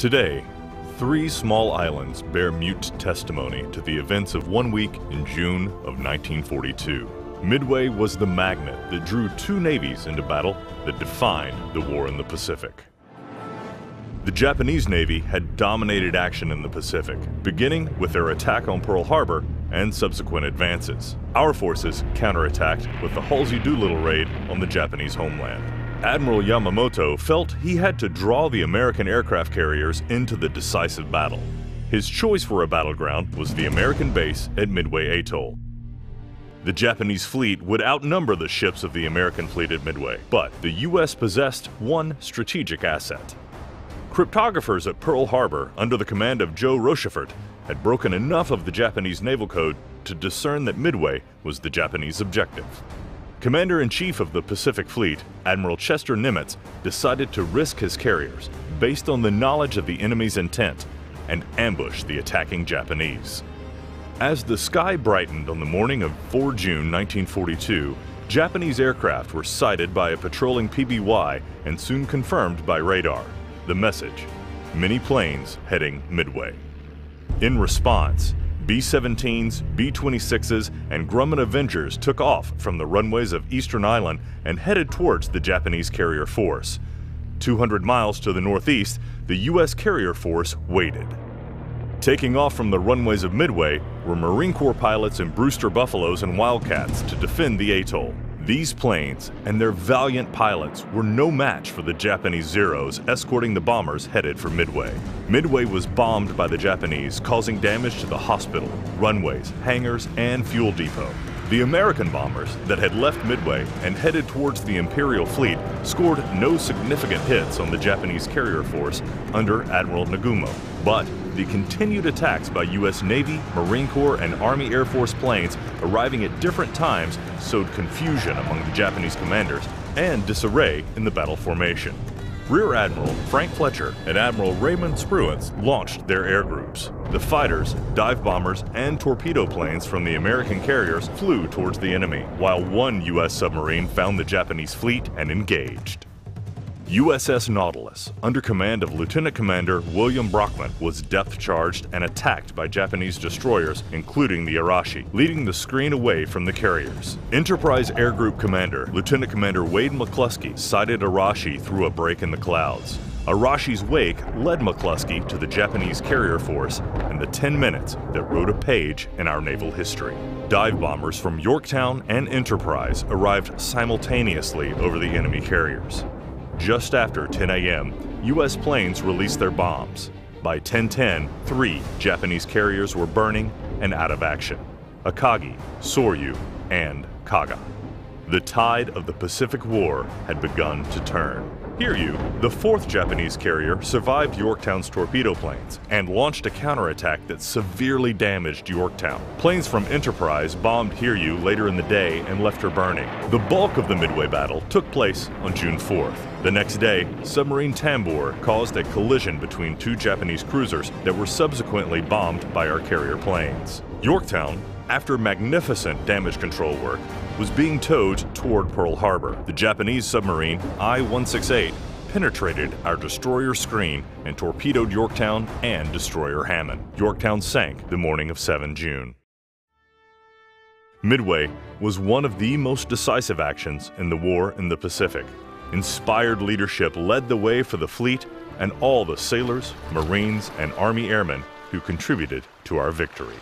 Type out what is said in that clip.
Today, 3 small islands bear mute testimony to the events of one week in June of 1942. Midway was the magnet that drew 2 navies into battle that defined the war in the Pacific. The Japanese Navy had dominated action in the Pacific, beginning with their attack on Pearl Harbor and subsequent advances. Our forces counterattacked with the Halsey Doolittle raid on the Japanese homeland. Admiral Yamamoto felt he had to draw the American aircraft carriers into the decisive battle. His choice for a battleground was the American base at Midway Atoll. The Japanese fleet would outnumber the ships of the American fleet at Midway, but the U.S. possessed one strategic asset. Cryptographers at Pearl Harbor, under the command of Joe Rochefort, had broken enough of the Japanese naval code to discern that Midway was the Japanese objective. Commander-in-Chief of the Pacific Fleet, Admiral Chester Nimitz, decided to risk his carriers based on the knowledge of the enemy's intent and ambush the attacking Japanese. As the sky brightened on the morning of 4 June 1942, Japanese aircraft were sighted by a patrolling PBY and soon confirmed by radar. The message: many planes heading Midway. In response, B-17s, B-26s, and Grumman Avengers took off from the runways of Eastern Island and headed towards the Japanese carrier force. 200 miles to the northeast, the U.S. carrier force waited. Taking off from the runways of Midway were Marine Corps pilots in Brewster Buffaloes and Wildcats to defend the atoll. These planes and their valiant pilots were no match for the Japanese Zeros escorting the bombers headed for Midway. Midway was bombed by the Japanese, causing damage to the hospital, runways, hangars, and fuel depot. The American bombers that had left Midway and headed towards the Imperial Fleet scored no significant hits on the Japanese carrier force under Admiral Nagumo, but the continued attacks by U.S. Navy, Marine Corps, and Army Air Force planes arriving at different times sowed confusion among the Japanese commanders and disarray in the battle formation. Rear Admiral Frank Fletcher and Admiral Raymond Spruance launched their air groups. The fighters, dive bombers, and torpedo planes from the American carriers flew towards the enemy, while one U.S. submarine found the Japanese fleet and engaged. USS Nautilus, under command of Lieutenant Commander William Brockman, was depth-charged and attacked by Japanese destroyers, including the Arashi, leading the screen away from the carriers. Enterprise Air Group Commander Lieutenant Commander Wade McCluskey sighted Arashi through a break in the clouds. Arashi's wake led McCluskey to the Japanese carrier force and the 10 minutes that wrote a page in our naval history. Dive bombers from Yorktown and Enterprise arrived simultaneously over the enemy carriers. Just after 10 a.m., U.S. planes released their bombs. By 10:10, 3 Japanese carriers were burning and out of action: Akagi, Soryu, and Kaga. The tide of the Pacific War had begun to turn. Hiryu, the 4th Japanese carrier, survived Yorktown's torpedo planes and launched a counterattack that severely damaged Yorktown. Planes from Enterprise bombed Hiryu later in the day and left her burning. The bulk of the Midway battle took place on June 4th. The next day, submarine Tambor caused a collision between 2 Japanese cruisers that were subsequently bombed by our carrier planes. Yorktown, after magnificent damage control work, was being towed toward Pearl Harbor. The Japanese submarine I-168 penetrated our destroyer screen and torpedoed Yorktown and destroyer Hammond. Yorktown sank the morning of 7 June. Midway was one of the most decisive actions in the war in the Pacific. Inspired leadership led the way for the fleet and all the sailors, Marines, and Army airmen who contributed to our victory.